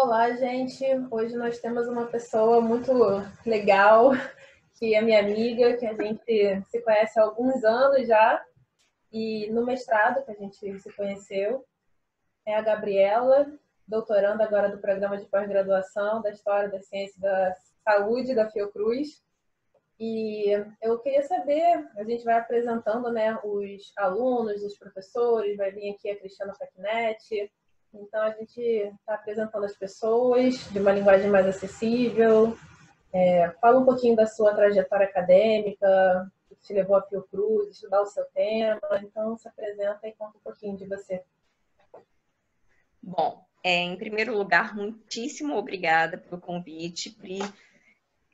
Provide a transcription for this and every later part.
Olá, gente. Hoje nós temos uma pessoa muito legal, que é minha amiga, que a gente se conhece há alguns anos já, e no mestrado que a gente se conheceu, é a Gabriela, doutoranda agora do programa de pós-graduação da História da Ciência e da Saúde da Fiocruz. E eu queria saber, a gente vai apresentando, né, os alunos, os professores, vai vir aqui a Cristiana Facchinetti. Então, a gente está apresentando as pessoas de uma linguagem mais acessível. Fala um pouquinho da sua trajetória acadêmica, que te levou a Fiocruz, estudar o seu tema. Então, se apresenta e conta um pouquinho de você. Bom, em primeiro lugar, muitíssimo obrigada pelo convite, Pri.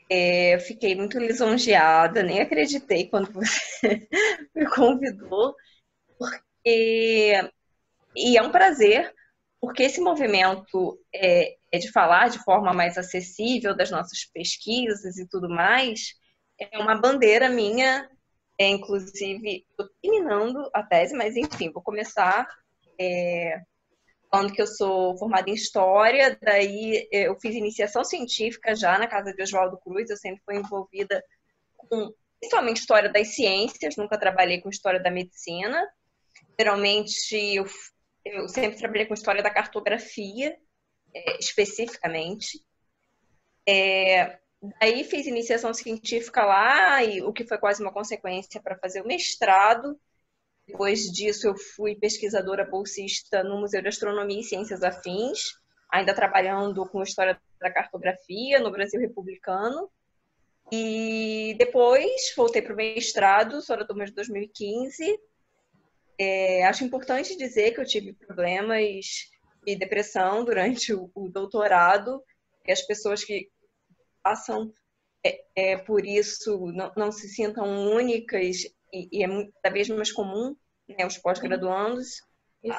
Eu fiquei muito lisonjeada, nem acreditei quando você me convidou, e é um prazer, porque esse movimento é de falar de forma mais acessível das nossas pesquisas e tudo mais, é uma bandeira minha, inclusive, estou terminando a tese, mas enfim, vou começar falando que eu sou formada em História, daí eu fiz iniciação científica já na casa de Oswaldo Cruz, eu sempre fui envolvida com, principalmente, História das Ciências, nunca trabalhei com História da Medicina. Geralmente, eu sempre trabalhei com História da Cartografia, especificamente. Daí fiz iniciação científica lá, e o que foi quase uma consequência para fazer o mestrado. Depois disso, eu fui pesquisadora bolsista no Museu de Astronomia e Ciências Afins, ainda trabalhando com História da Cartografia no Brasil republicano. E depois voltei para o mestrado, só da turma de 2015. Acho importante dizer que eu tive problemas de depressão durante o doutorado, e as pessoas que passam por isso não se sintam únicas, e é cada vez mais comum, né, os pós-graduandos.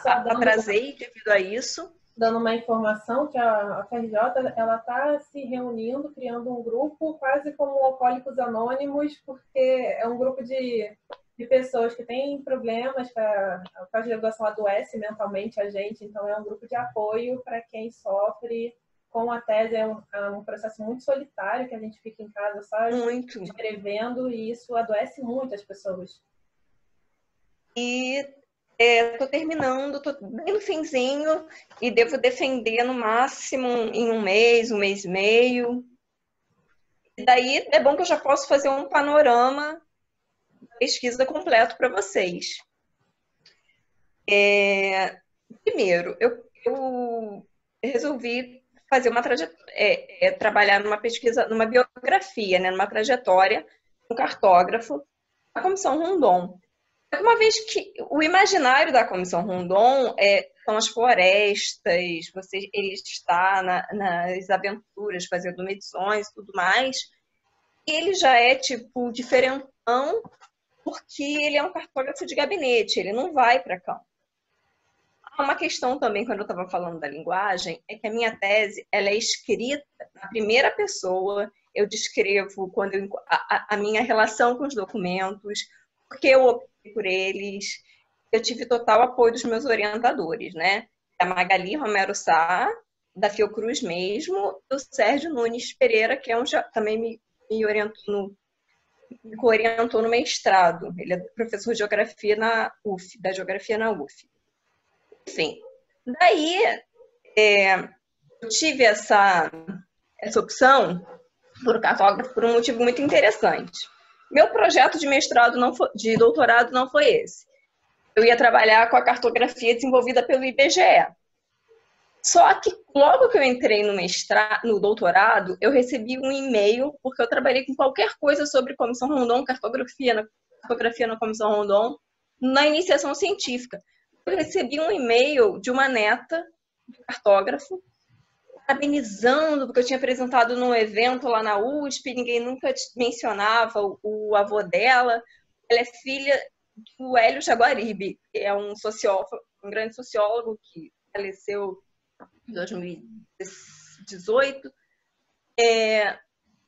Atrasei devido a isso. Dando uma informação que a FRJ está se reunindo, criando um grupo quase como Alcoólicos Anônimos, porque é um grupo de pessoas que têm problemas, a pós-graduação adoece mentalmente a gente, então é um grupo de apoio para quem sofre com a tese. É um processo muito solitário, que a gente fica em casa só escrevendo, e isso adoece muito as pessoas. E estou terminando, estou bem no finzinho, e devo defender no máximo em um mês e meio. E daí é bom que eu já posso fazer um panorama da pesquisa completo para vocês. Primeiro, eu resolvi fazer uma trajetória, trabalhar numa pesquisa, numa biografia, né, numa trajetória, um cartógrafo da Comissão Rondon. Uma vez que o imaginário da Comissão Rondon são as florestas, ele está nas aventuras, fazendo medições e tudo mais, e ele já é tipo diferentão, porque ele é um cartógrafo de gabinete, ele não vai para campo. Uma questão também, quando eu estava falando da linguagem, é que a minha tese ela é escrita na primeira pessoa. Eu descrevo a minha relação com os documentos, porque eu optei por eles. Eu tive total apoio dos meus orientadores, né? A Magali Romero Sá, da Fiocruz mesmo, e o Sérgio Nunes Pereira, que também me orientou no mestrado. Ele é professor de geografia da geografia na UF. Enfim, daí eu tive essa opção por cartógrafo por um motivo muito interessante. Meu projeto de mestrado de doutorado não foi esse. Eu ia trabalhar com a cartografia desenvolvida pelo IBGE. Só que logo que eu entrei no doutorado, eu recebi um e-mail, porque eu trabalhei com qualquer coisa sobre Comissão Rondon, cartografia na Comissão Rondon, na iniciação científica. Eu recebi um e-mail de uma neta de cartógrafo, parabenizando, porque eu tinha apresentado num evento lá na USP, ninguém nunca mencionava o avô dela. Ela é filha do Hélio Jaguaribe, que é um grande sociólogo que faleceu em 2018. E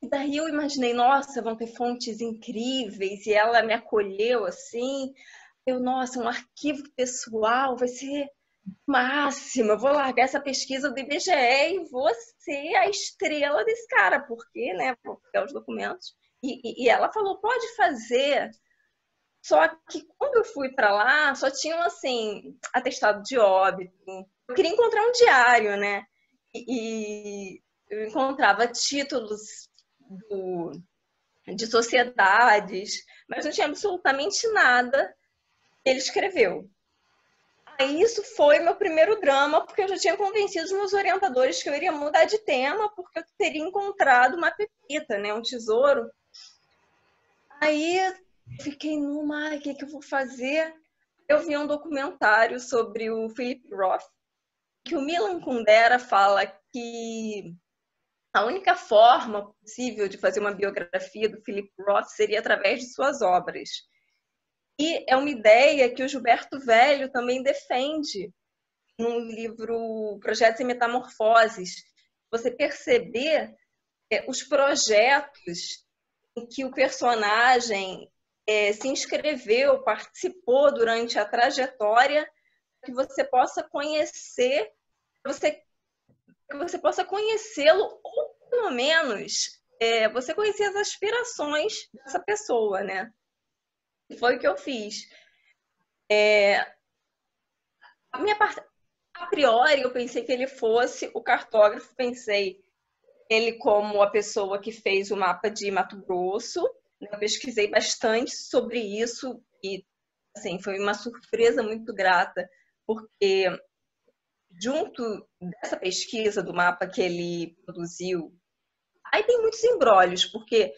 daí eu imaginei, nossa, vão ter fontes incríveis, e ela me acolheu assim. Nossa, um arquivo pessoal, vai ser máximo, eu vou largar essa pesquisa do IBGE e vou ser a estrela desse cara, porque, né, vou pegar os documentos. E ela falou, pode fazer, só que quando eu fui para lá, só tinham, assim, atestado de óbito. Eu queria encontrar um diário, né? E eu encontrava títulos do, de sociedades, mas não tinha absolutamente nada que ele escreveu. Aí isso foi meu primeiro drama, porque eu já tinha convencido os meus orientadores que eu iria mudar de tema, porque eu teria encontrado uma pepita, né, um tesouro. Aí fiquei numa, o que, que eu vou fazer? Eu vi um documentário sobre o Philip Roth, que o Milan Kundera fala que a única forma possível de fazer uma biografia do Philip Roth seria através de suas obras. E é uma ideia que o Gilberto Velho também defende no livro Projetos e Metamorfoses. Você perceber os projetos em que o personagem se inscreveu, participou durante a trajetória, que você possa conhecer, que você possa conhecê-lo, ou pelo menos você conhecer as aspirações dessa pessoa, né? Foi o que eu fiz. A minha parte, a priori, eu pensei que ele fosse o cartógrafo, pensei ele como a pessoa que fez o mapa de Mato Grosso. Eu pesquisei bastante sobre isso e assim, foi uma surpresa muito grata, porque junto dessa pesquisa do mapa que ele produziu, aí tem muitos embrólios, porque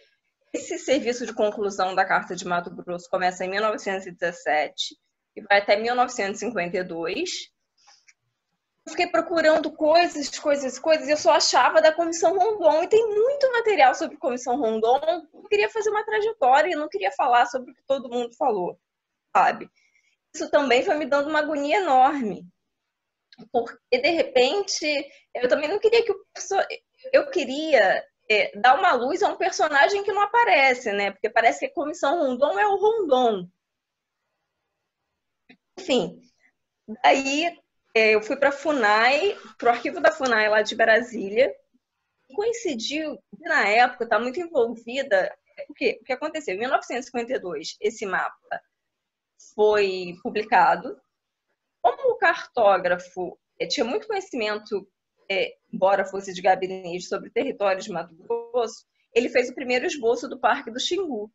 esse serviço de conclusão da Carta de Mato Grosso começa em 1917 e vai até 1952. Eu fiquei procurando coisas, e eu só achava da Comissão Rondon, e tem muito material sobre Comissão Rondon. Eu queria fazer uma trajetória e não queria falar sobre o que todo mundo falou, sabe? Isso também foi me dando uma agonia enorme, porque de repente eu também não queria que eu queria dar uma luz a um personagem que não aparece, né? Porque parece que a Comissão Rondon é o Rondon. Enfim, daí eu fui para a FUNAI, para o arquivo da FUNAI lá de Brasília, e coincidiu que na época está muito envolvida, porque o que aconteceu? Em 1952, esse mapa foi publicado. Como o cartógrafo tinha muito conhecimento, embora fosse de gabinete, sobre territórios de Mato Grosso, ele fez o primeiro esboço do Parque do Xingu.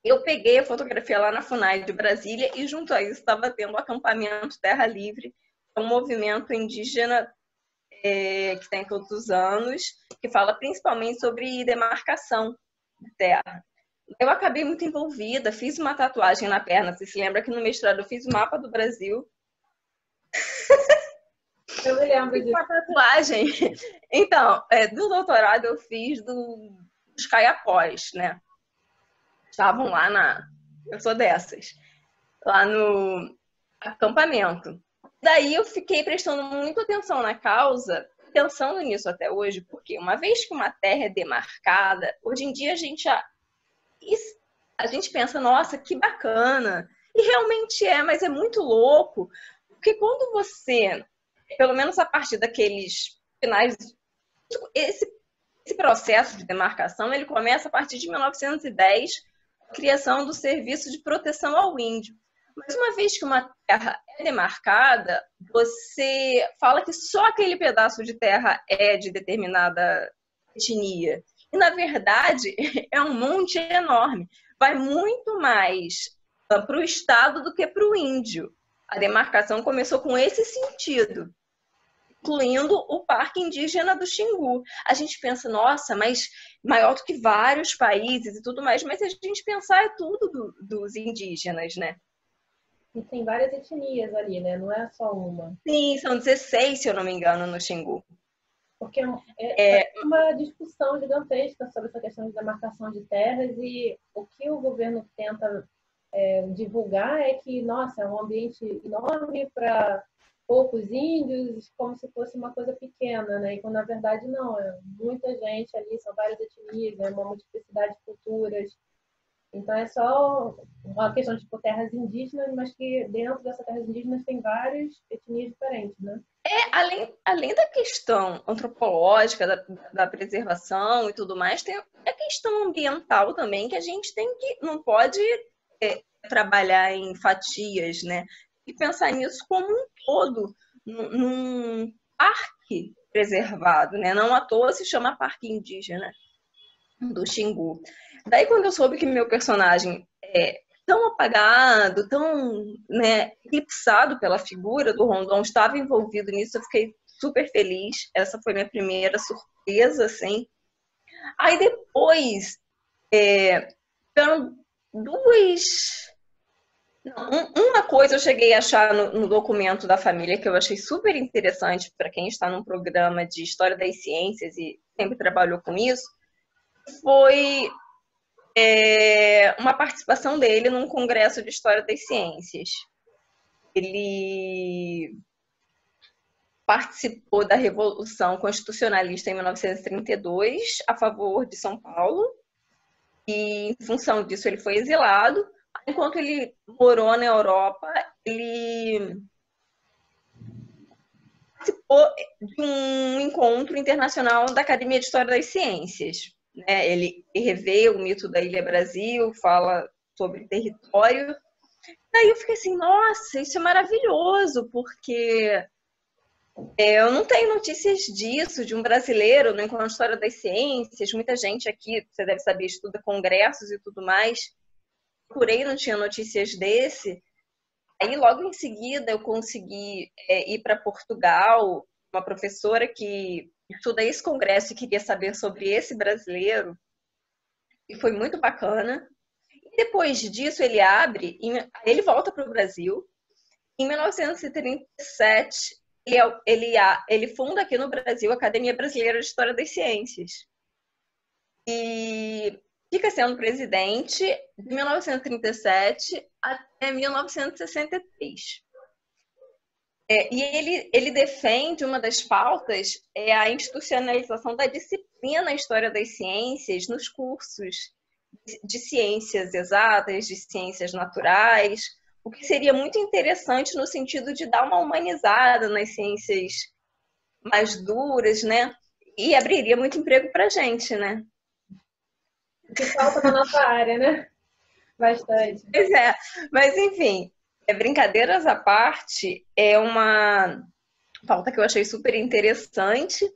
Eu peguei a fotografia lá na FUNAI de Brasília e junto a isso estava tendo o acampamento Terra Livre, um movimento indígena que tem todos os anos, que fala principalmente sobre demarcação de terra. Eu acabei muito envolvida, fiz uma tatuagem na perna. Você se lembra que no mestrado eu fiz o mapa do Brasil? Eu me lembro Fiz disso. uma tatuagem. Então, do doutorado eu fiz dos caiapós, né? Estavam lá eu sou dessas, lá no acampamento. Daí eu fiquei prestando muita atenção na causa, pensando nisso até hoje, porque uma vez que uma terra é demarcada, hoje em dia a gente pensa, nossa, que bacana. E realmente mas é muito louco, porque quando você, pelo menos a partir daqueles finais, esse processo de demarcação, ele começa a partir de 1910, a criação do Serviço de Proteção ao Índio. Mas uma vez que uma terra é demarcada, você fala que só aquele pedaço de terra é de determinada etnia. E, na verdade, é um monte enorme. Vai muito mais para o Estado do que para o índio. A demarcação começou com esse sentido, incluindo o Parque Indígena do Xingu. A gente pensa, nossa, mas maior do que vários países e tudo mais, mas se a gente pensar, é tudo dos indígenas, né? E tem várias etnias ali, né? Não é só uma. Sim, são 16, se eu não me engano, no Xingu. Porque é uma discussão gigantesca sobre essa questão de demarcação de terras e o que o governo tenta divulgar é que, nossa, é um ambiente enorme para poucos índios, como se fosse uma coisa pequena, né? E quando na verdade não, é muita gente ali, são várias etnias, é uma multiplicidade de culturas. Então é só uma questão de tipo, terras indígenas, mas que dentro dessas terras indígenas tem várias etnias diferentes, né? Além da questão antropológica, da preservação e tudo mais, tem a questão ambiental também, que a gente não pode trabalhar em fatias, né? E pensar nisso como um todo, num parque preservado, né? Não à toa se chama Parque Indígena do Xingu. Daí, quando eu soube que meu personagem é tão apagado, tão, né, eclipsado pela figura do Rondon, estava envolvido nisso, eu fiquei super feliz. Essa foi minha primeira surpresa, assim. Aí depois, foram duas... Uma coisa eu cheguei a achar no documento da família que eu achei super interessante para quem está num programa de História das Ciências e sempre trabalhou com isso, foi uma participação dele num congresso de História das Ciências. Ele participou da Revolução Constitucionalista em 1932, a favor de São Paulo, e em função disso ele foi exilado. Enquanto ele morou na Europa, ele participou de um encontro internacional da Academia de História das Ciências. Né? Ele revê o mito da Ilha Brasil, fala sobre território. Daí eu fiquei assim, nossa, isso é maravilhoso, porque eu não tenho notícias disso, de um brasileiro no Encontro de História das Ciências. Muita gente aqui, você deve saber, estuda congressos e tudo mais. Procurei, não tinha notícias desse. Aí, logo em seguida, eu consegui ir para Portugal, uma professora que estuda esse congresso e queria saber sobre esse brasileiro, e foi muito bacana. E depois disso, ele volta para o Brasil. Em 1937, ele funda aqui no Brasil a Academia Brasileira de História das Ciências. E fica sendo presidente de 1937 até 1963. E ele defende uma das pautas a institucionalização da disciplina História das Ciências nos cursos de ciências exatas, de ciências naturais, o que seria muito interessante no sentido de dar uma humanizada nas ciências mais duras, né? E abriria muito emprego para a gente, né? O que falta na nossa área, né? Bastante. Pois é, mas enfim, brincadeiras à parte, é uma pauta que eu achei super interessante.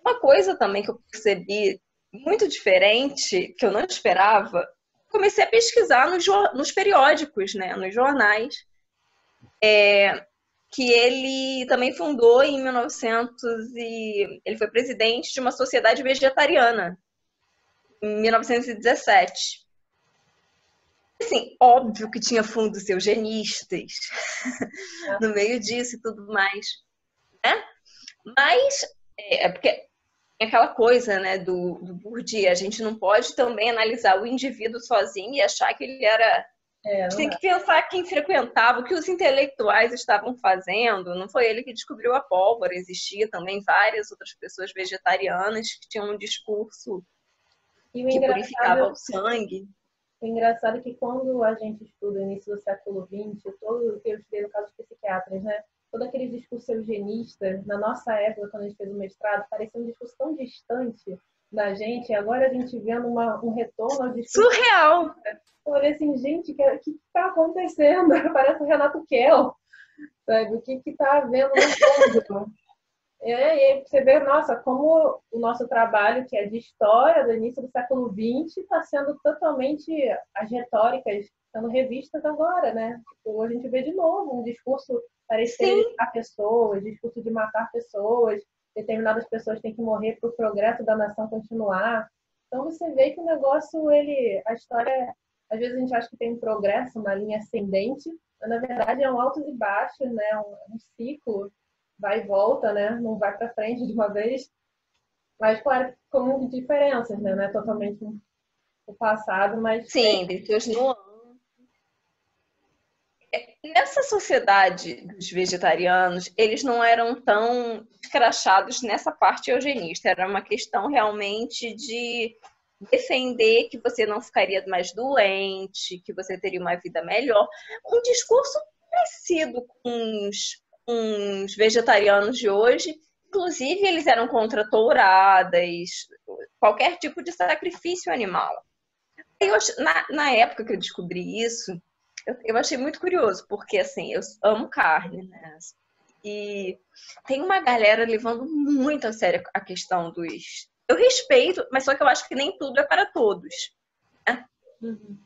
Uma coisa também que eu percebi muito diferente, que eu não esperava, comecei a pesquisar nos periódicos, né, nos jornais, que ele também fundou em 1900 ele foi presidente de uma sociedade vegetariana em 1917. Assim, óbvio que tinha fundos eugenistas no meio disso e tudo mais, né? Mas porque é aquela coisa, né, do Bourdieu, a gente não pode também analisar o indivíduo sozinho e achar que ele era... A gente tem que pensar quem frequentava, o que os intelectuais estavam fazendo. Não foi ele que descobriu a pólvora, existia também várias outras pessoas vegetarianas que tinham um discurso que purificava o sangue. O engraçado é que quando a gente estuda o início do século XX, todo o que eu estudei no caso de psiquiatras, né? Todo aquele discurso eugenista, na nossa época, quando a gente fez o mestrado, parecia um discurso tão distante da gente, e agora a gente vendo um retorno ao discurso... Surreal! Eu falei assim, gente, o que está acontecendo? Parece o Renato Kell, sabe? O que está havendo no mundo? E aí você vê, nossa, como o nosso trabalho, que é de história do início do século XX, está sendo totalmente as retóricas sendo revistas agora, né? Tipo, a gente vê de novo um discurso parecer a pessoas, discurso de matar pessoas, determinadas pessoas têm que morrer para o progresso da nação continuar. Então você vê que o negócio, a história, às vezes a gente acha que tem um progresso, uma linha ascendente, mas na verdade é um altos e baixos, né? Um ciclo, vai e volta, né? Não vai para frente de uma vez. Mas, claro, com diferenças, né? Não é totalmente o passado, mas... Sim, tem seus nuances. Nessa sociedade dos vegetarianos, eles não eram tão escrachados nessa parte eugenista. Era uma questão realmente de defender que você não ficaria mais doente, que você teria uma vida melhor. Um discurso parecido com os vegetarianos de hoje. Inclusive, eles eram contra touradas, qualquer tipo de sacrifício animal. Na época que eu descobri isso, eu achei muito curioso, porque assim, eu amo carne, né? E tem uma galera levando muito a sério a questão dos... Eu respeito, mas só que eu acho que nem tudo é para todos. Né? Uhum.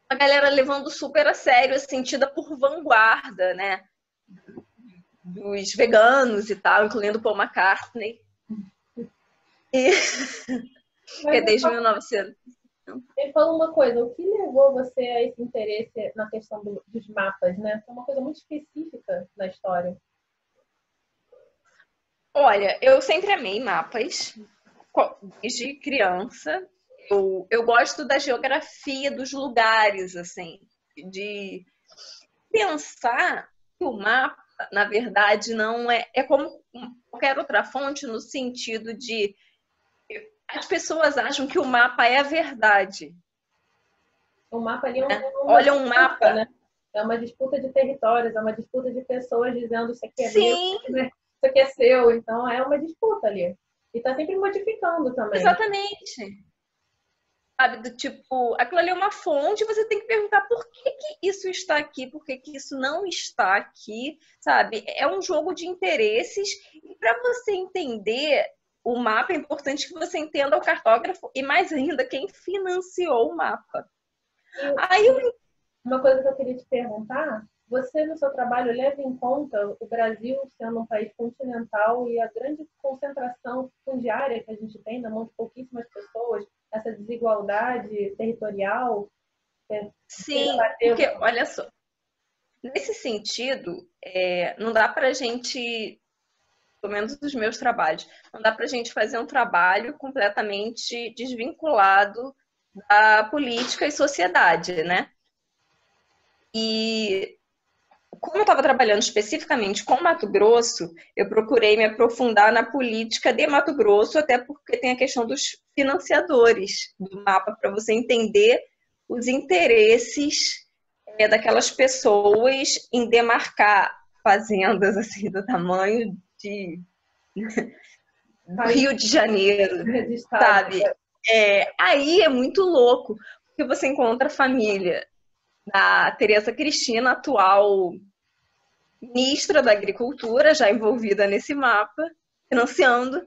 A galera levando super a sério, sentida por vanguarda, né? Dos veganos e tal, incluindo Paul McCartney. E... que é desde 1900. Me fala uma coisa, o que levou você a esse interesse na questão dos mapas, né? É uma coisa muito específica na história. Olha, eu sempre amei mapas, desde criança. Eu gosto da geografia dos lugares, assim, de pensar que o mapa, na verdade, não é como qualquer outra fonte, no sentido de as pessoas acham que o mapa é a verdade. O mapa ali é uma Olha um disputa, mapa. né? É uma disputa de territórios, é uma disputa de pessoas dizendo isso aqui é Sim. meu, isso aqui é seu. Então é uma disputa ali. E tá sempre modificando também. Exatamente. Sabe, do tipo, aquilo ali é uma fonte, você tem que perguntar por que isso está aqui, por que isso não está aqui, sabe? É um jogo de interesses, e para você entender o mapa, é importante que você entenda o cartógrafo e, mais ainda, quem financiou o mapa. Uma coisa que eu queria te perguntar, você no seu trabalho leva em conta o Brasil sendo um país continental e a grande concentração fundiária que a gente tem na mão de pouquíssimas pessoas, essa desigualdade territorial? Sim, porque, olha só, nesse sentido, não dá para a gente, pelo menos dos meus trabalhos, não dá para a gente fazer um trabalho completamente desvinculado da política e sociedade, né? E como eu estava trabalhando especificamente com Mato Grosso, eu procurei me aprofundar na política de Mato Grosso, até porque tem a questão dos financiadores do mapa, para você entender os interesses daquelas pessoas em demarcar fazendas assim do tamanho do Rio de Janeiro, sabe? Aí é muito louco, porque você encontra a família da Tereza Cristina, atual ministra da Agricultura, já envolvida nesse mapa, financiando.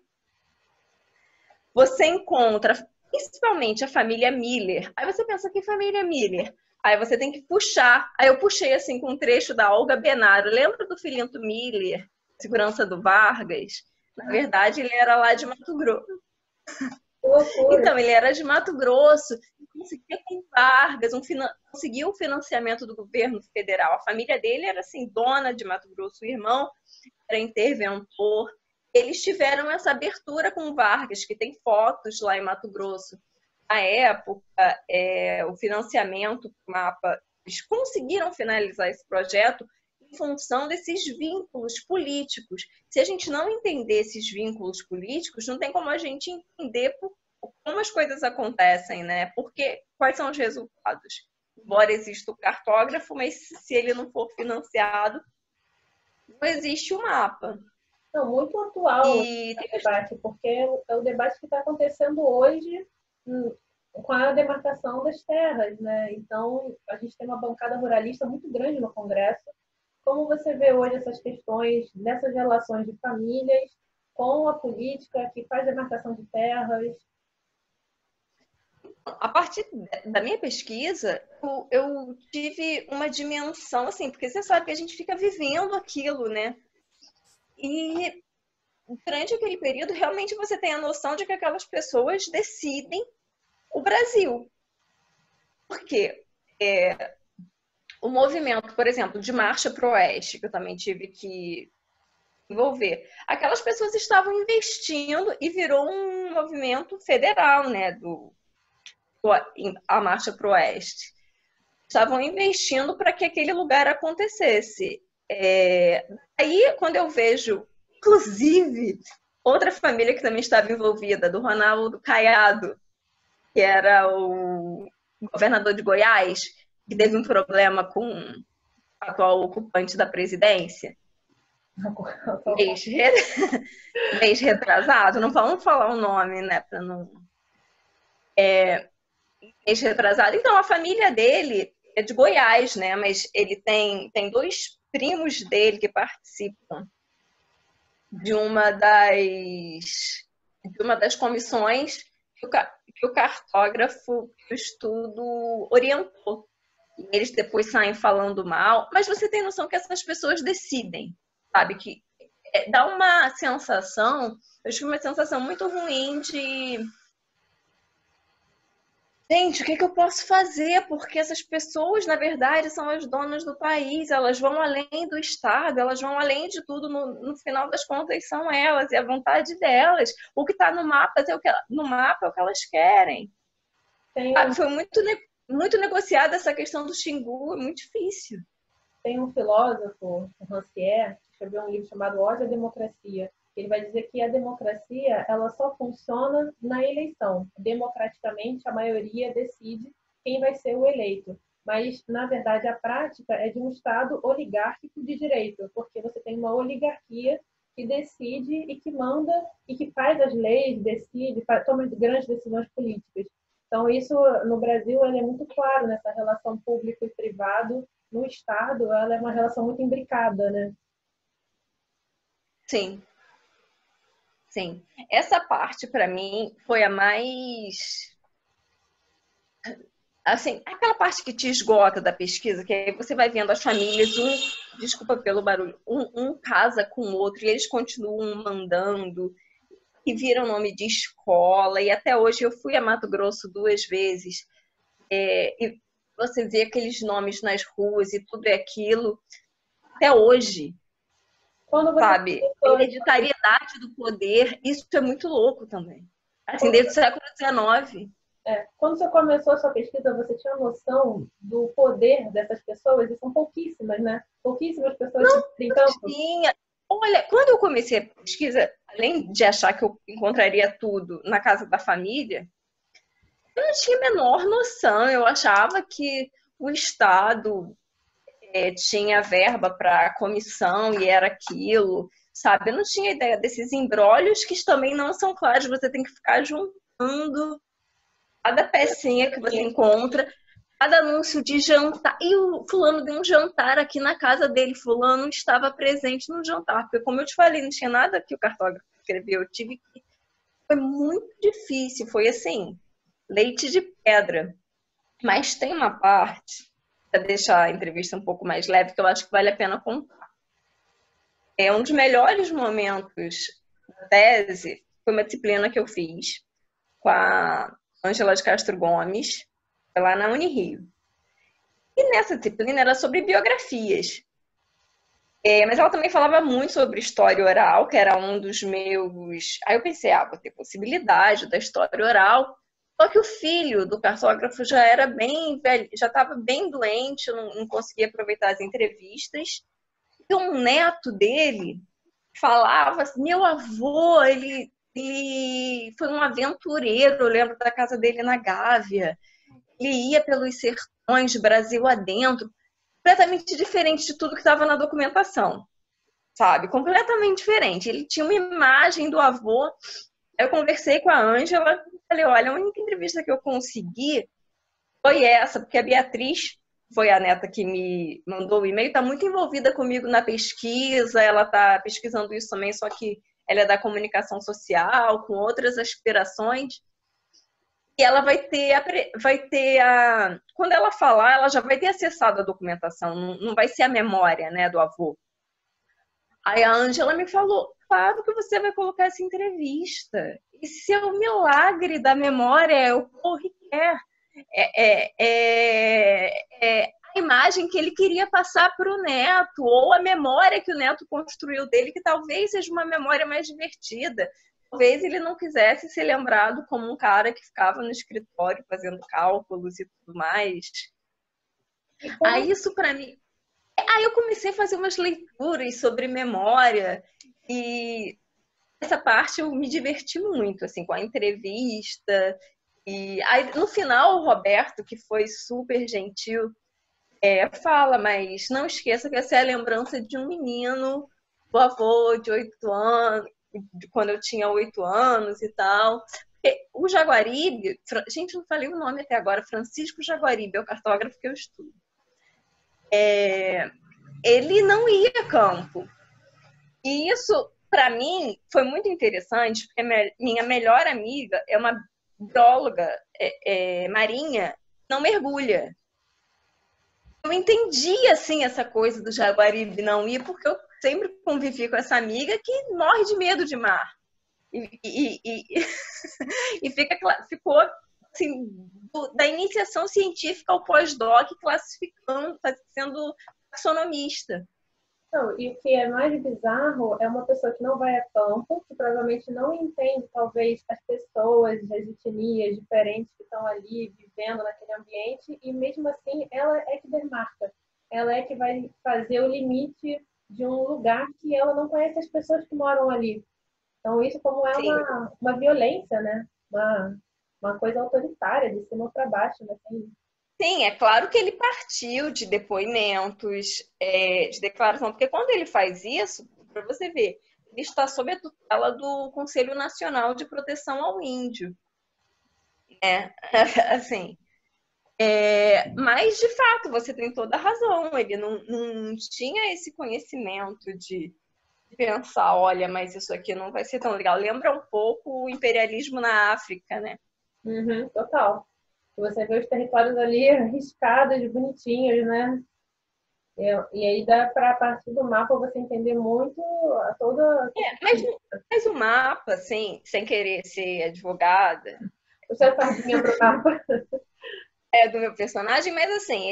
Você encontra principalmente a família Miller. Aí você pensa, que família Miller? Aí você tem que puxar. Aí eu puxei assim com um trecho da Olga Benaro. Lembra do Filinto Miller, segurança do Vargas? Na verdade, ele era lá de Mato Grosso. Então, ele era de Mato Grosso, conseguia com Vargas, conseguiu o financiamento do governo federal. A família dele era assim, dona de Mato Grosso, o irmão era interventor. Eles tiveram essa abertura com Vargas, que tem fotos lá em Mato Grosso. Na época, o financiamento do mapa, eles conseguiram finalizar esse projeto em função desses vínculos políticos. Se a gente não entender esses vínculos políticos, não tem como a gente entender como as coisas acontecem, né? Porque quais são os resultados? Embora exista o cartógrafo, mas se ele não for financiado, não existe o mapa. Não, muito atual esse debate, porque é o debate que está acontecendo hoje com a demarcação das terras, né? Então, a gente tem uma bancada ruralista muito grande no Congresso. Como você vê hoje essas questões dessas relações de famílias com a política que faz demarcação de terras? A partir da minha pesquisa, eu tive uma dimensão, assim, porque você sabe que a gente fica vivendo aquilo, né? E durante aquele período, realmente você tem a noção de que aquelas pessoas decidem o Brasil. Por quê? O movimento, por exemplo, de Marcha para o Oeste, que eu também tive que envolver, aquelas pessoas estavam investindo e virou um movimento federal, né, a Marcha para o Oeste. Estavam investindo para que aquele lugar acontecesse. Aí, quando eu vejo, inclusive, outra família que também estava envolvida, do Ronaldo Caiado, que era o governador de Goiás, que teve um problema com o atual ocupante da presidência. Mês retrasado, não vamos falar o nome, né, para não... mês retrasado. Então, a família dele é de Goiás, né, mas ele tem 2 primos dele que participam de uma das comissões que o cartógrafo do estudo orientou. E eles depois saem falando mal, mas você tem noção que essas pessoas decidem, sabe? Que dá uma sensação, eu acho que uma sensação muito ruim de... Gente, o que eu posso fazer? Porque essas pessoas, na verdade, são as donas do país, elas vão além do Estado, elas vão além de tudo, no final das contas são elas, e a vontade delas. O que está no mapa é o que elas querem. Foi muito negociada essa questão do Xingu, é muito difícil. Tem um filósofo, o Rancière, que escreveu um livro chamado Ódio à Democracia. Ele vai dizer que a democracia ela só funciona na eleição. Democraticamente, a maioria decide quem vai ser o eleito. Mas, na verdade, a prática é de um Estado oligárquico de direito, porque você tem uma oligarquia que decide e que manda e que faz as leis, decide, toma grandes decisões políticas. Então, isso, no Brasil, ele é muito claro nessa relação público e privado. No Estado, ela é uma relação muito imbricada, né? Sim. Sim. Essa parte, para mim, foi a mais... Assim, aquela parte que te esgota da pesquisa, que aí você vai vendo as famílias, desculpa pelo barulho, um casa com o outro, e eles continuam mandando, e viram nome de escola, e até hoje eu fui a Mato Grosso 2 vezes, e você vê aqueles nomes nas ruas e tudo é aquilo, até hoje, sabe? A hereditariedade do poder, isso é muito louco também. Assim, desde o século XIX. Quando você começou a sua pesquisa, você tinha noção do poder dessas pessoas? E são pouquíssimas, né? Pouquíssimas pessoas que têm tanto. Tinha. Olha, quando eu comecei a pesquisa, além de achar que eu encontraria tudo na casa da família, eu não tinha a menor noção. Eu achava que o Estado tinha verba para comissão e era aquilo, sabe? Eu não tinha ideia desses embrólios que também não são claros. Você tem que ficar juntando cada pecinha que você encontra, cada anúncio de jantar. E o fulano deu um jantar aqui na casa dele. Fulano estava presente no jantar. Porque, como eu te falei, não tinha nada que o cartógrafo escreveu. Eu tive que... Foi muito difícil. Foi assim, leite de pedra. Mas tem uma parte, para deixar a entrevista um pouco mais leve, que eu acho que vale a pena contar. Um dos melhores momentos da tese foi uma disciplina que eu fiz com a Ângela de Castro Gomes, lá na Unirio. E nessa disciplina era sobre biografias. Mas ela também falava muito sobre história oral, que era um dos meus... Aí eu pensei, vou ter possibilidade da história oral. Só que o filho do cartógrafo já era bem velho, já estava bem doente, não conseguia aproveitar as entrevistas. E um neto dele falava assim, meu avô, ele foi um aventureiro, eu lembro da casa dele na Gávea. Ele ia pelos sertões, Brasil adentro, completamente diferente de tudo que estava na documentação, sabe? Completamente diferente. Ele tinha uma imagem do avô. Eu conversei com a Ângela, falei, olha, a única entrevista que eu consegui foi essa, porque a Beatriz foi a neta que me mandou o e-mail, está muito envolvida comigo na pesquisa, ela está pesquisando isso também, só que ela é da comunicação social, com outras aspirações. E ela quando ela falar, ela já vai ter acessado a documentação, não vai ser a memória, né, do avô. Aí a Ângela me falou, claro que você vai colocar essa entrevista. Esse é o milagre da memória, é o que o Paul Ricoeur. A imagem que ele queria passar para o neto, ou a memória que o neto construiu dele, que talvez seja uma memória mais divertida. Talvez ele não quisesse ser lembrado como um cara que ficava no escritório fazendo cálculos e tudo mais. Aí isso para mim... Aí eu comecei a fazer umas leituras sobre memória e essa parte eu me diverti muito, assim, com a entrevista. E aí, no final, o Roberto, que foi super gentil, fala, mas não esqueça que essa é a lembrança de um menino, do avô de 8 anos, de quando eu tinha 8 anos e tal. Porque o Jaguaribe, gente, não falei o nome até agora, Francisco Jaguaribe, é o cartógrafo que eu estudo. Ele não ia a campo. E isso, para mim, foi muito interessante, porque minha melhor amiga é uma bióloga marinha, não mergulha. Eu entendi, assim, essa coisa do Jaguaribe não ir, porque eu sempre convivi com essa amiga que morre de medo de mar. E ficou, assim, da iniciação científica ao pós-doc, classificando, sendo taxonomista. Não, e o que é mais bizarro é uma pessoa que não vai a campo, que provavelmente não entende, talvez, as pessoas, as etnias diferentes que estão ali vivendo naquele ambiente, e mesmo assim ela é que demarca. Ela é que vai fazer o limite de um lugar que ela não conhece as pessoas que moram ali. Então, isso como é Sim. uma violência, né? Uma coisa autoritária, de cima para baixo, né? Sim, é claro que ele partiu de depoimentos, de declaração, porque quando ele faz isso, para você ver, ele está sob a tutela do Conselho Nacional de Proteção ao Índio, né? Assim, mas de fato você tem toda a razão, ele não tinha esse conhecimento de pensar, olha, mas isso aqui não vai ser tão legal. Lembra um pouco o imperialismo na África, né? Uhum, total. Você vê os territórios ali riscados, bonitinhos, né? E aí dá para, a partir do mapa, você entender muito toda. Mas o mapa, assim, sem querer ser advogada, O seu sardinha pro mapa. do meu personagem, mas assim,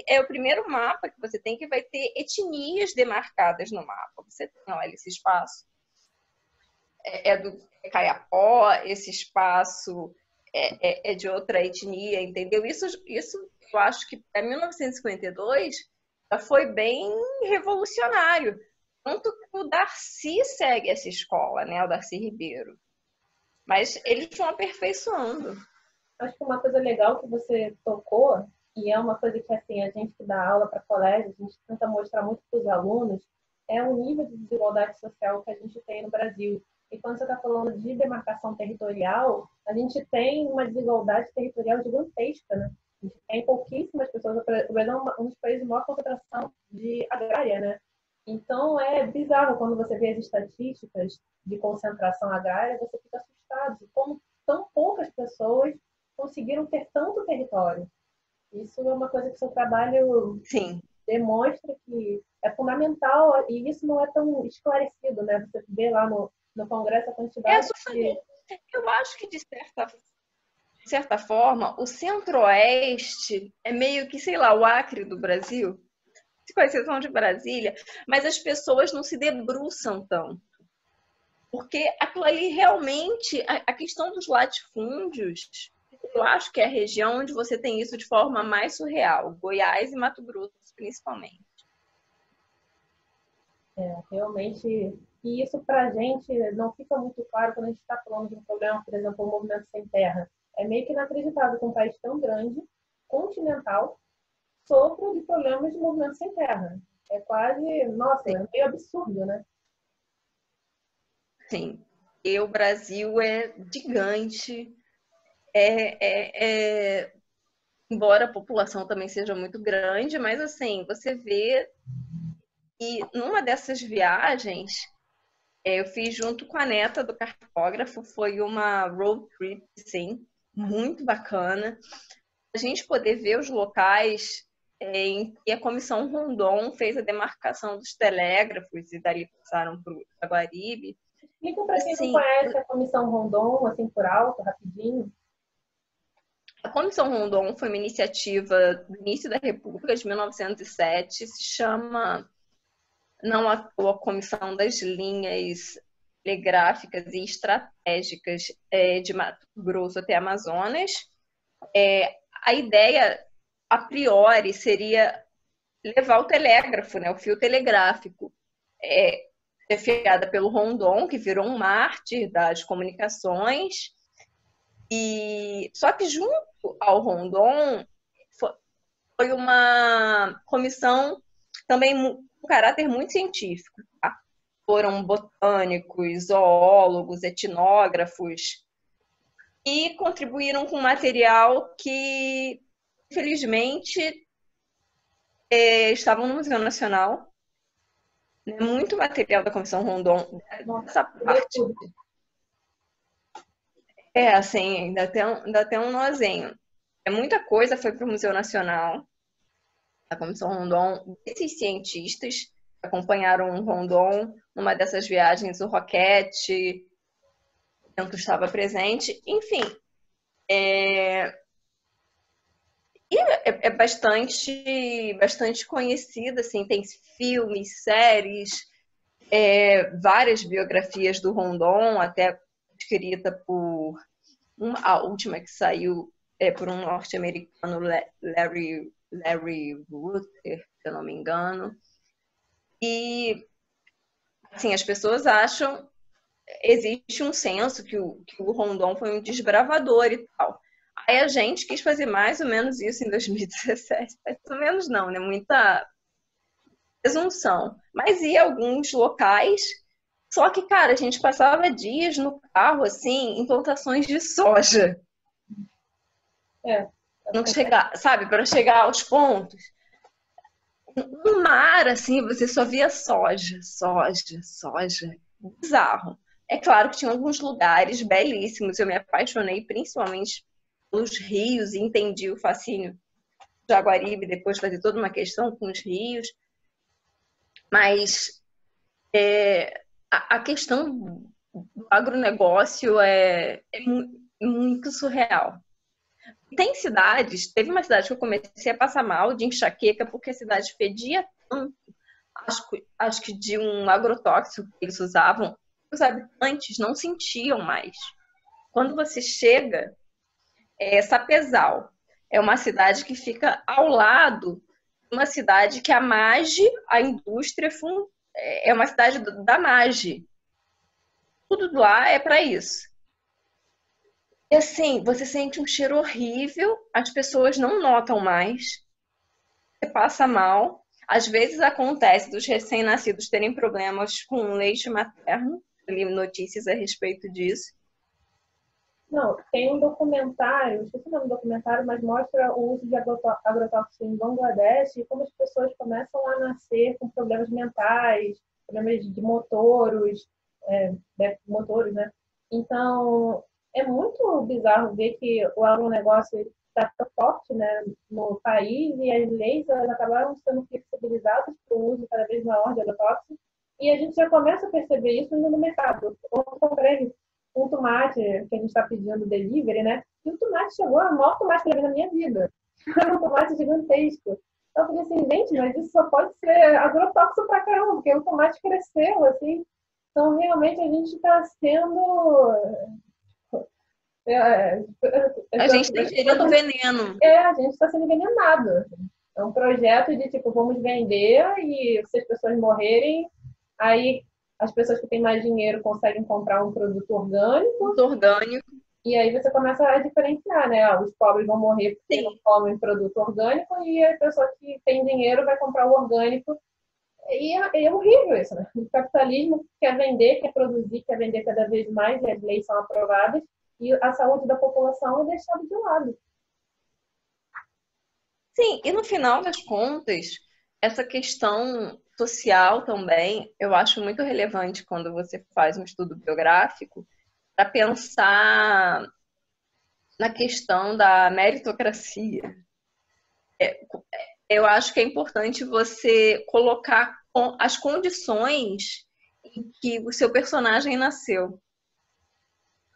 é o primeiro mapa que você tem que vai ter etnias demarcadas no mapa. Você tem, olha, esse espaço do Caiapó, esse espaço é de outra etnia, entendeu? Isso eu acho que para 1952 já foi bem revolucionário. Tanto que o Darcy segue essa escola, né? O Darcy Ribeiro. Mas eles vão aperfeiçoando. Acho que uma coisa legal que você tocou, e é uma coisa que assim, a gente que dá aula para colégio, a gente tenta mostrar muito para os alunos, é o nível de desigualdade social que a gente tem no Brasil. E quando você está falando de demarcação territorial, a gente tem uma desigualdade territorial gigantesca, né? A gente tem pouquíssimas pessoas. O Brasil é um dos países de maior concentração de agrária, né? Então é bizarro quando você vê as estatísticas de concentração agrária, você fica assustado de como tão poucas pessoas conseguiram ter tanto território. Isso é uma coisa que o seu trabalho Sim. demonstra que é fundamental e isso não é tão esclarecido, né? Você vê lá no Congresso a quantidade de... Eu acho que, de certa forma, o Centro-Oeste é meio que, sei lá, o Acre do Brasil, com exceção de Brasília, mas as pessoas não se debruçam tanto. Porque aquilo ali realmente, a questão dos latifúndios, eu acho que é a região onde você tem isso de forma mais surreal, Goiás e Mato Grosso, principalmente. Realmente, e isso para a gente não fica muito claro quando a gente está falando de um problema, por exemplo, o Movimento Sem Terra. É meio que inacreditável que um país tão grande, continental, sofra de problemas de movimento sem terra. É quase, nossa, é meio absurdo, né? Sim. E o Brasil é gigante, embora a população também seja muito grande, mas assim, você vê. E numa dessas viagens, eu fiz junto com a neta do cartógrafo, foi uma road trip, sim, muito bacana. A gente poder ver os locais em que a Comissão Rondon fez a demarcação dos telégrafos e dali passaram para o Jaguaribe. Explica para quem não Assim, conhece a Comissão Rondon, assim, por alto, rapidinho. a Comissão Rondon foi uma iniciativa do início da República, de 1907, se chama não à toa a Comissão das Linhas Telegráficas e Estratégicas de Mato Grosso até Amazonas. A ideia, a priori, seria levar o telégrafo, né, o fio telegráfico, chefiada pelo Rondon, que virou um mártir das comunicações. E só que junto ao Rondon foi uma comissão também com caráter muito científico. Tá? Foram botânicos, zoólogos, etnógrafos e contribuíram com material que, infelizmente, estavam no Museu Nacional. Muito material da Comissão Rondon dessa parte. Assim, ainda tem um nozinho. Muita coisa foi para o Museu Nacional, da Comissão Rondon. Esses cientistas acompanharam o Rondon numa dessas viagens, o Roquette, que estava presente. Enfim, é bastante conhecida, assim, tem filmes, séries, várias biografias do Rondon, até escrita por a última que saiu por um norte-americano, Larry Ruther, se eu não me engano. E assim, as pessoas acham, existe um senso que o Rondon foi um desbravador e tal. Aí a gente quis fazer mais ou menos isso em 2017. Mais ou menos não, né? Muita presunção. Mas ia a alguns locais. Só que, cara, a gente passava dias no carro, assim, em plantações de soja. Não chegar, sabe, para chegar aos pontos. No mar, assim, você só via soja. Bizarro. É claro que tinha alguns lugares belíssimos. Eu me apaixonei principalmente pelos rios e entendi o fascínio do Jaguaribe, depois fazer toda uma questão com os rios. Mas a questão do agronegócio é muito surreal. Tem cidades, teve uma cidade que eu comecei a passar mal de enxaqueca porque a cidade fedia tanto, acho que de um agrotóxico que eles usavam, os habitantes não sentiam mais. Quando você chega, Sapezal é uma cidade que fica ao lado de uma cidade que a MAGE, a indústria, é uma cidade da MAGE. Tudo lá é para isso. E assim, você sente um cheiro horrível, as pessoas não notam mais, você passa mal. Às vezes acontece dos recém-nascidos terem problemas com leite materno, eu li notícias a respeito disso. Não, tem um documentário, não sei se é um documentário, mas mostra o uso de agrotóxicos em Bangladesh e como as pessoas começam a nascer com problemas mentais, problemas de motores, né? Então, é muito bizarro ver que o agronegócio está tão forte, né, no país e as leis elas acabaram sendo flexibilizadas para o uso cada vez maior de agrotóxicos e a gente já começa a perceber isso no mercado. Eu comprei um tomate que a gente está pedindo delivery, né? E o tomate chegou, é o maior tomate que eu vi na minha vida. Era um tomate gigantesco. Então eu falei assim, gente, mas isso só pode ser agrotóxico pra caramba, porque o tomate cresceu, assim. Então, realmente, a gente está sendo... A gente está ingerindo veneno. A gente está sendo envenenado. É um projeto de, tipo, vamos vender e se as pessoas morrerem, aí as pessoas que têm mais dinheiro conseguem comprar um produto orgânico. E aí você começa a diferenciar, né? Os pobres vão morrer porque não comem produto orgânico e a pessoa que tem dinheiro vai comprar o orgânico. E é horrível isso, né? O capitalismo quer vender, quer produzir, quer vender cada vez mais e as leis são aprovadas e a saúde da população é deixada de lado. Sim, e no final das contas, essa questão social também, eu acho muito relevante quando você faz um estudo biográfico para pensar na questão da meritocracia. Eu acho que é importante você colocar as condições em que o seu personagem nasceu.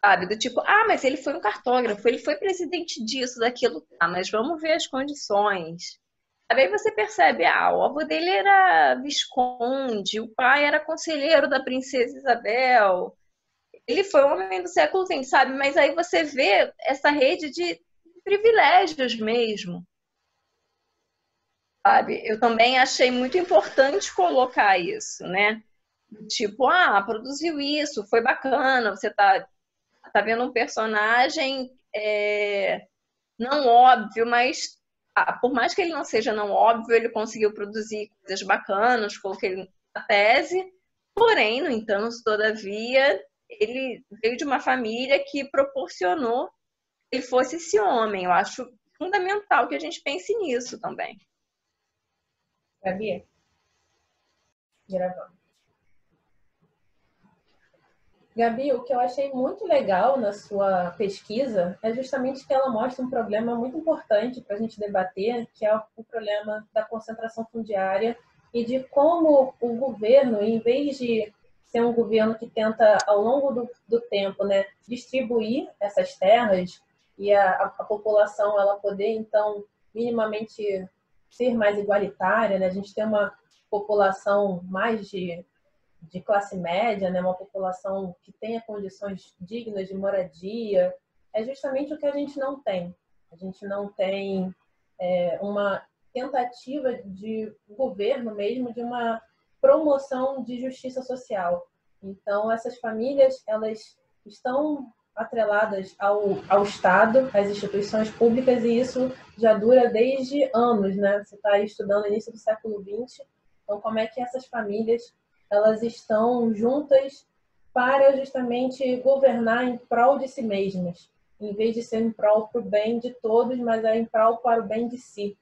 Sabe? Do tipo, mas ele foi um cartógrafo, ele foi presidente disso, daquilo, mas vamos ver as condições. Aí você percebe, o avô dele era visconde, o pai era conselheiro da princesa Isabel, ele foi um homem do século XX, sabe? Mas aí você vê essa rede de privilégios mesmo, sabe? Eu também achei muito importante colocar isso, né? Tipo, produziu isso, foi bacana, você tá vendo um personagem não óbvio, mas por mais que ele não seja não óbvio, ele conseguiu produzir coisas bacanas, coloquei ele na tese, porém, no entanto, todavia, ele veio de uma família que proporcionou que ele fosse esse homem. Eu acho fundamental que a gente pense nisso também. Gabi? Gravando. Gabi, o que eu achei muito legal na sua pesquisa é justamente que ela mostra um problema muito importante para a gente debater, que é o problema da concentração fundiária e de como o governo, em vez de ser um governo que tenta, ao longo do tempo, né, distribuir essas terras e a população ela poder, então, minimamente ser mais igualitária, né? A gente tem uma população mais de classe média, né, uma população que tenha condições dignas de moradia, é justamente o que a gente não tem. A gente não tem uma tentativa de governo mesmo, de uma promoção de justiça social. Então, essas famílias, elas estão atreladas ao Estado, às instituições públicas, e isso já dura desde anos, né? Você está estudando no início do século XX, então como é que essas famílias elas estão juntas para justamente governar em prol de si mesmas, em vez de ser em prol para o bem de todos, mas é em prol para o bem de si.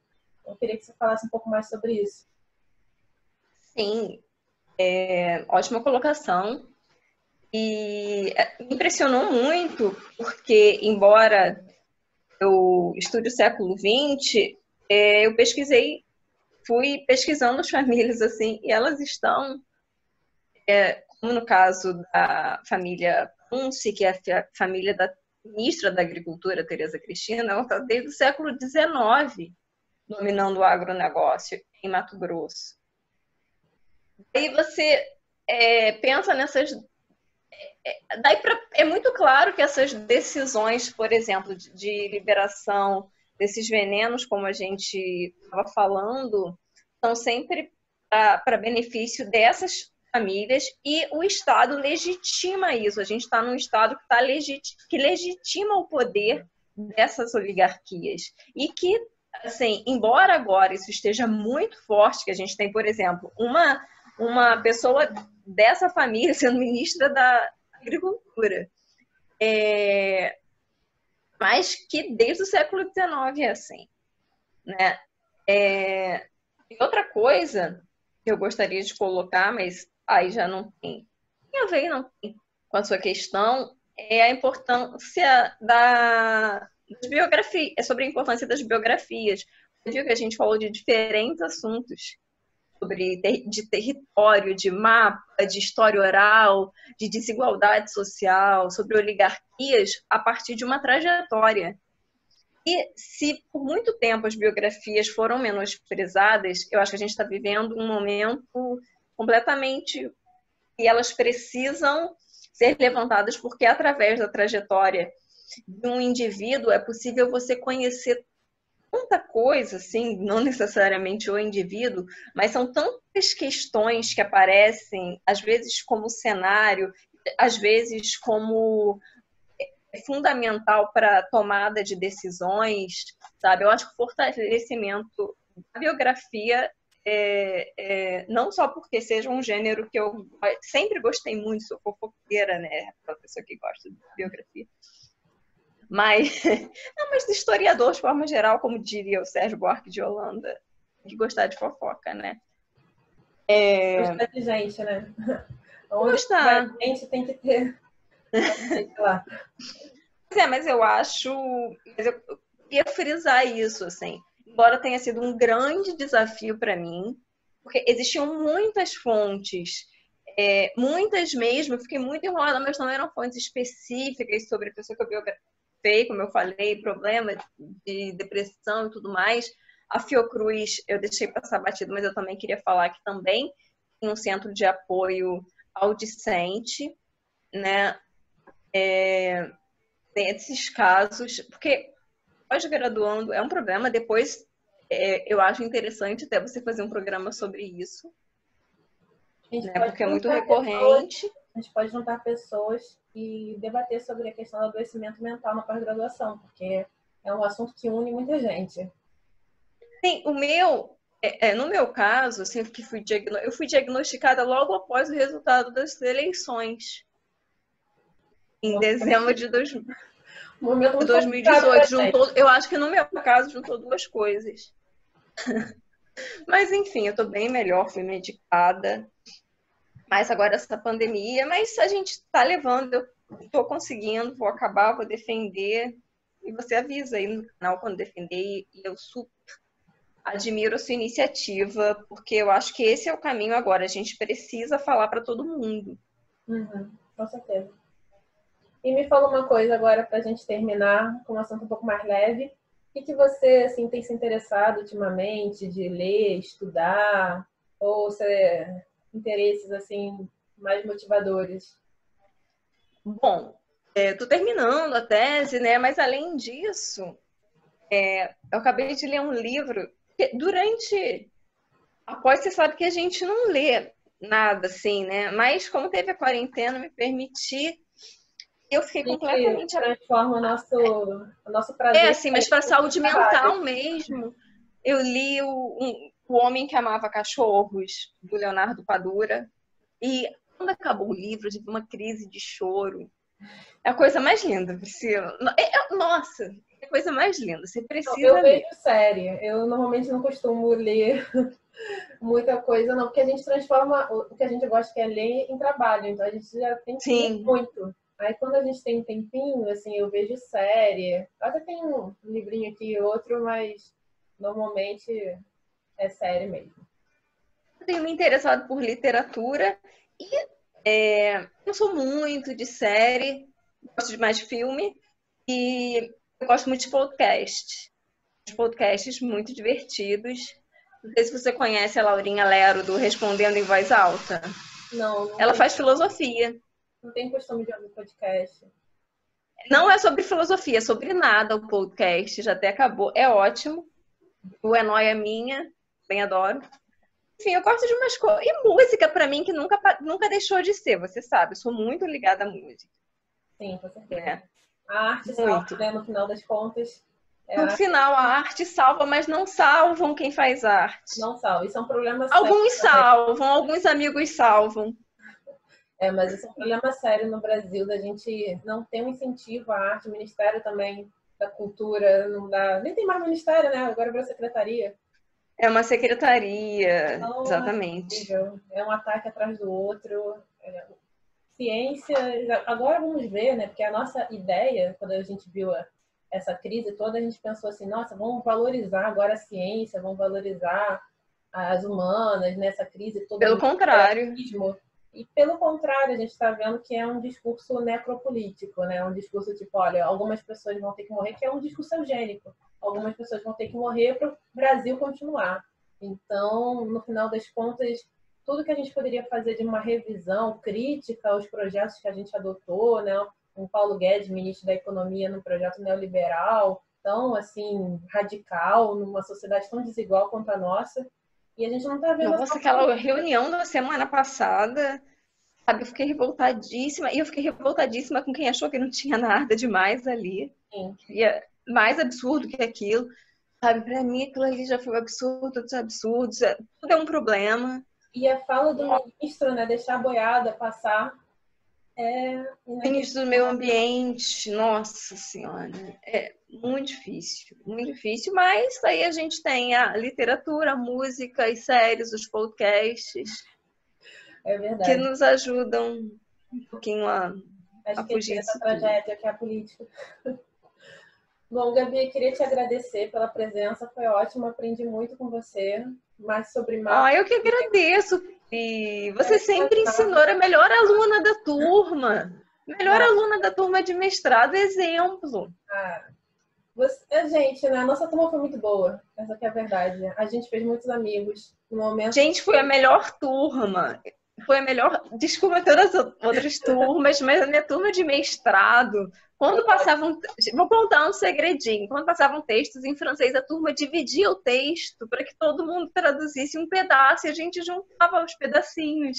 Eu queria que você falasse um pouco mais sobre isso. Sim, ótima colocação. E me impressionou muito, porque, embora eu estude o século XX, eu fui pesquisando as famílias, assim, e elas estão, como no caso da família Ponce, que é a família da ministra da Agricultura, Tereza Cristina, ela está desde o século XIX dominando o agronegócio em Mato Grosso. Aí você pensa nessas. É muito claro que essas decisões, por exemplo, de liberação desses venenos, como a gente estava falando, são sempre para benefício dessas famílias e o Estado legitima isso. A gente está num Estado que legitima o poder dessas oligarquias e que, assim, embora agora isso esteja muito forte, que a gente tem, por exemplo, uma pessoa dessa família sendo ministra da Agricultura, mas que desde o século XIX é assim, né? E outra coisa que eu gostaria de colocar, mas aí já não tem a ver, não tem com a sua questão, é a importância das biografias, sobre a importância das biografias. Você viu que a gente falou de diferentes assuntos, de território, de mapa, de história oral, de desigualdade social, sobre oligarquias, a partir de uma trajetória. E se por muito tempo as biografias foram menosprezadas, eu acho que a gente está vivendo um momento completamente e elas precisam ser levantadas porque através da trajetória de um indivíduo é possível você conhecer tanta coisa, assim, não necessariamente o indivíduo, mas são tantas questões que aparecem, às vezes como cenário, às vezes como fundamental para a tomada de decisões, sabe? Eu acho que o fortalecimento da biografia não só porque seja um gênero que eu sempre gostei muito, sou fofoqueira, né? Aquela pessoa que gosta de biografia. Mas de historiador, de forma geral, como diria o Sérgio Buarque de Holanda, tem que gostar de fofoca, né? Gostar de gente, né? Onde Gostar. vai gente tem que ter. Sei lá. Mas eu acho. Mas eu queria frisar isso, assim. Embora tenha sido um grande desafio para mim, porque existiam muitas fontes, muitas mesmo, eu fiquei muito enrolada, mas não eram fontes específicas sobre a pessoa que eu biografei, como eu falei, problema de depressão e tudo mais. A Fiocruz eu deixei passar batido, mas eu também queria falar que também tem um centro de apoio ao discente, né? Tem esses casos, porque pós-graduando é um problema, depois eu acho interessante até você fazer um programa sobre isso, A gente né? pode Porque é muito juntar pessoas, recorrente. a gente pode juntar pessoas e debater sobre a questão do adoecimento mental na pós-graduação, porque é um assunto que une muita gente. Sim, no meu caso, assim, eu fui diagnosticada logo após o resultado das eleições, em dezembro de Um momento muito complicado pra 2018. gente. Eu acho que no meu caso juntou duas coisas. Mas enfim, eu tô bem melhor, fui medicada. Mas agora essa pandemia, mas a gente tá levando, eu tô conseguindo, vou acabar, vou defender. E você avisa aí no canal quando defender, e eu super admiro a sua iniciativa, porque eu acho que esse é o caminho agora. A gente precisa falar para todo mundo. Uhum, com certeza. E me fala uma coisa agora para a gente terminar com um assunto um pouco mais leve. O que você assim, tem se interessado ultimamente de ler, estudar, ou interesses assim mais motivadores? Bom, tô terminando a tese, né? Mas além disso, eu acabei de ler um livro que após você sabe que a gente não lê nada assim, né? Mas como teve a quarentena, me permiti, eu fiquei A gente completamente transforma o nosso prazer assim, mas para saúde em trabalho. mental mesmo. Eu li O Homem que Amava Cachorros, do Leonardo Padura, e quando acabou o livro, eu tive uma crise de choro. É a coisa mais linda, Priscila. Nossa, é a coisa mais linda. Você Eu precisa ler. vejo série. Eu normalmente não costumo ler muita coisa, não, porque a gente transforma o que a gente gosta que é ler em trabalho, então a gente já tem que ler Sim. muito. Aí quando a gente tem um tempinho, assim, eu vejo série. Até tem um livrinho aqui e outro, mas normalmente é série mesmo. Eu tenho me interessado por literatura e não sou muito de série, gosto de mais filme e eu gosto muito de podcast. Podcasts muito divertidos. Não sei se você conhece a Laurinha Lero do Respondendo em Voz Alta. Não Ela tem, faz filosofia. não tem costume de ouvir podcast. Não é sobre filosofia, é sobre nada o podcast. Já até acabou. É ótimo. O É Nóia Minha. Bem adoro. Enfim, eu gosto de umas coisas. E música, pra mim, que nunca deixou de ser. Você sabe, eu sou muito ligada à música. Sim, com certeza. Né? A arte salva, Muito. né, no final das contas. No final, a arte salva, mas não salvam quem faz arte. Não salva. Isso é um problema sério Alguns também. salvam, alguns amigos salvam. Mas esse é um problema sério no Brasil, da gente não ter um incentivo à arte, o Ministério também da Cultura não dá. Nem tem mais ministério, né? Agora virou secretaria. É uma secretaria, Então é exatamente. terrível. É um ataque atrás do outro. Ciência, agora vamos ver, né? Porque a nossa ideia, quando a gente viu essa crise toda, a gente pensou assim, nossa, vamos valorizar agora a ciência, vamos valorizar as humanas nessa crise toda Pelo do contrário. liberalismo. E pelo contrário, a gente está vendo que é um discurso necropolítico, né? Um discurso tipo, olha, algumas pessoas vão ter que morrer, que é um discurso eugênico. Algumas pessoas vão ter que morrer para o Brasil continuar. Então, no final das contas, tudo que a gente poderia fazer de uma revisão crítica aos projetos que a gente adotou, né? Um Paulo Guedes, ministro da Economia, num projeto neoliberal, tão assim radical, numa sociedade tão desigual quanto a nossa, e a gente não está vendo Nossa, essa aquela reunião da semana passada, sabe, eu fiquei revoltadíssima. E eu fiquei revoltadíssima com quem achou que não tinha nada demais ali. E é mais absurdo que aquilo. Sabe, pra mim aquilo ali já foi um absurdo dos absurdos. Tudo é um problema. E a fala do ministro, né, deixar a boiada passar, é Ministro do inadmissível. Meio Ambiente, nossa senhora, é muito difícil, mas aí a gente tem a literatura, a música, as séries, os podcasts, É que verdade. nos ajudam um pouquinho a Esquecer fugir essa disso tudo. tragédia que é a política. Bom, Gabi, queria te agradecer pela presença, foi ótimo, aprendi muito com você, mais sobre marketing. Eu que agradeço, e você sempre ensinou, era a melhor aluna da turma. Melhor aluna da turma de mestrado, exemplo. Gente, né, a nossa turma foi muito boa, essa que é a verdade. A gente fez muitos amigos no momento. Gente, foi a melhor turma. foi a melhor, desculpa todas as outras turmas, mas a minha turma de mestrado, quando passavam, vou contar um segredinho, quando passavam textos em francês, a turma dividia o texto para que todo mundo traduzisse um pedaço e a gente juntava os pedacinhos.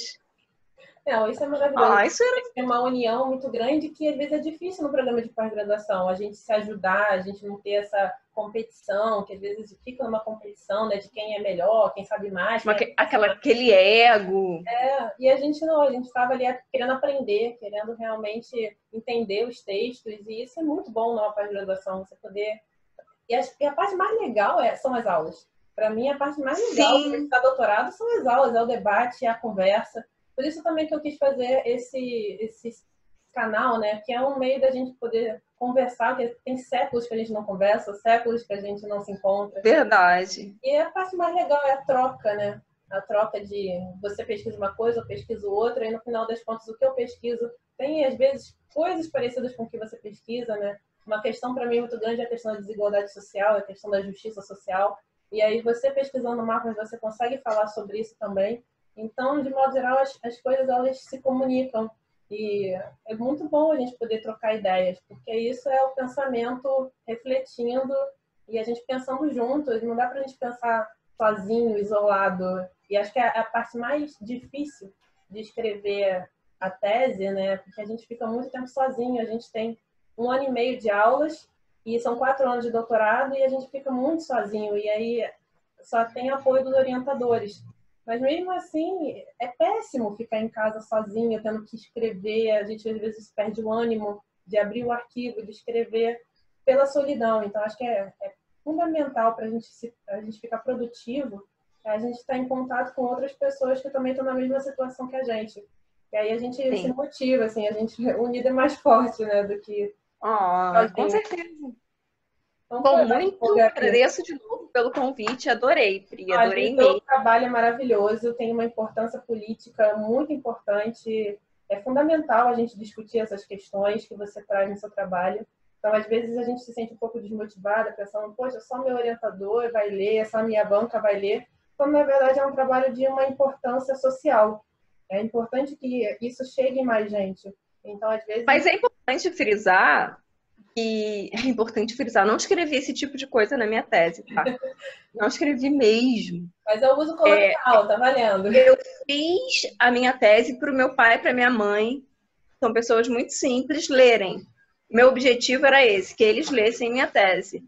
Não, isso é maravilhoso. Isso era... Tem uma união muito grande que às vezes é difícil no programa de pós-graduação. A gente se ajudar, a gente não ter essa competição, que às vezes fica numa competição, né, de quem é melhor, quem sabe mais. Aquele ego. E a gente não, a gente estava ali querendo aprender, querendo realmente entender os textos, e isso é muito bom numa pós-graduação, você poder... E a parte mais legal são as aulas. Para mim, a parte mais legal de estar doutorado são as aulas, é o debate, é a conversa. Por isso também que eu quis fazer esse canal, né? Que é um meio da gente poder conversar, porque tem séculos que a gente não conversa, séculos que a gente não se encontra. Verdade. E a parte mais legal é a troca, né? A troca de você pesquisa uma coisa, eu pesquiso outra, e no final das contas o que eu pesquiso tem, às vezes, coisas parecidas com o que você pesquisa, né? Uma questão para mim muito grande é a questão da desigualdade social, a questão da justiça social. E aí você pesquisando mapas, você consegue falar sobre isso também. Então, de modo geral, as coisas elas se comunicam. E é muito bom a gente poder trocar ideias, porque isso é o pensamento refletindo e a gente pensando juntos. Não dá para a gente pensar sozinho, isolado. E acho que é a parte mais difícil de escrever a tese, né? Porque a gente fica muito tempo sozinho. A gente tem 1 ano e meio de aulas e são 4 anos de doutorado e a gente fica muito sozinho. E aí só tem apoio dos orientadores. Mas mesmo assim, é péssimo ficar em casa sozinho, tendo que escrever. A gente às vezes perde o ânimo de abrir o arquivo, de escrever pela solidão. Então, acho que é fundamental para a gente ficar produtivo, a gente estar em contato com outras pessoas que também estão na mesma situação que a gente. E aí a gente se motiva, assim, a gente unido é mais forte, né, do que... com certeza. Então, bom, muito agradeço de novo pelo convite, adorei, Pri, adorei mesmo. O trabalho é maravilhoso, tem uma importância política muito importante, é fundamental a gente discutir essas questões que você traz no seu trabalho. Então, às vezes, a gente se sente um pouco desmotivada, pensando, poxa, só meu orientador vai ler, só minha banca vai ler, quando, na verdade, é um trabalho de uma importância social. É importante que isso chegue em mais gente. Então, às vezes... Mas é importante frisar não escrevi esse tipo de coisa na minha tese, tá? Não escrevi mesmo. Mas eu uso coloquial, tá valendo. Eu fiz a minha tese para o meu pai e para minha mãe, são pessoas muito simples, lerem. Meu objetivo era esse, que eles lessem minha tese.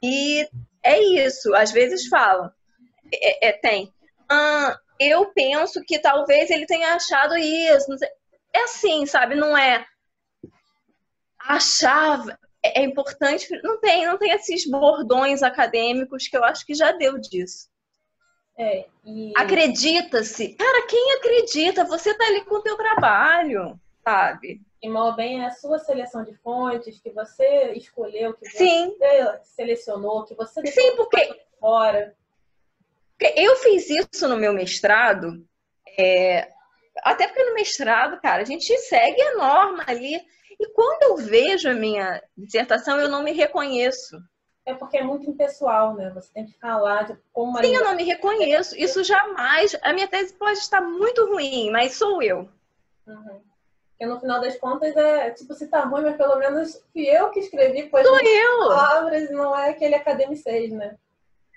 E é isso, às vezes falam, eu penso que talvez ele tenha achado isso, não sei. É assim, sabe, não é achar, é importante, não tem esses bordões acadêmicos que eu acho que já deu disso. Acredita-se. Cara, quem acredita? Você tá ali com o teu trabalho, sabe? E mal bem é a sua seleção de fontes, que você escolheu, que Sim. você selecionou, que você deixou fora. Porque eu fiz isso no meu mestrado, até porque no mestrado, cara, a gente segue a norma ali. E quando eu vejo a minha dissertação, eu não me reconheço. É porque é muito impessoal, né? Você tem que falar de como... Sim, eu não me reconheço. Isso jamais... A minha tese pode estar muito ruim, mas sou eu. Uhum. Porque no final das contas tipo, se tá ruim, mas pelo menos fui eu que escrevi, pois sou eu. Palavras, não é aquele academicês, né?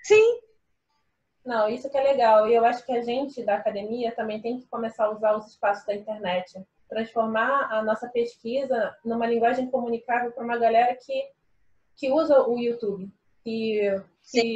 Sim. Não, isso que é legal. E eu acho que a gente da academia também tem que começar a usar os espaços da internet. Transformar a nossa pesquisa numa linguagem comunicável para uma galera que usa o YouTube, que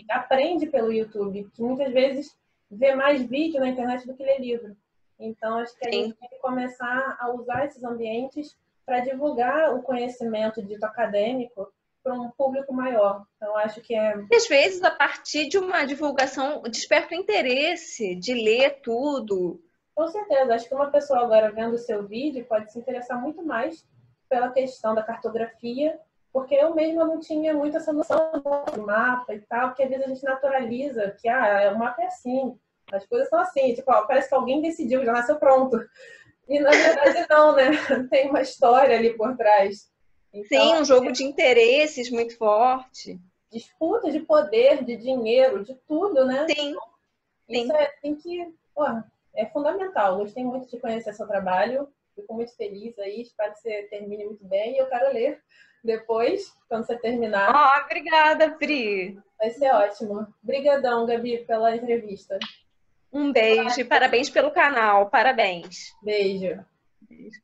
aprende pelo YouTube, que muitas vezes vê mais vídeo na internet do que lê livro. Então, acho que a gente tem que começar a usar esses ambientes para divulgar o conhecimento dito acadêmico para um público maior. Então, acho que às vezes, a partir de uma divulgação, desperta o interesse de ler tudo. Com certeza. Acho que uma pessoa agora vendo o seu vídeo pode se interessar muito mais pela questão da cartografia, porque eu mesma não tinha muita essa noção do mapa e tal, porque às vezes a gente naturaliza que o mapa é assim, as coisas são assim, tipo, parece que alguém decidiu, já nasceu pronto. E na verdade não, né? Tem uma história ali por trás. Então, sim, um jogo de interesses muito forte. Disputa de poder, de dinheiro, de tudo, né? Sim. Isso tem que... é fundamental. Gostei muito de conhecer seu trabalho. Fico muito feliz aí. Espero que você termine muito bem. E eu quero ler depois, quando você terminar. Oh, obrigada, Pri. Vai ser ótimo. Obrigadão, Gabi, pela entrevista. Um beijo e parabéns pelo canal. Parabéns. Beijo. Beijo.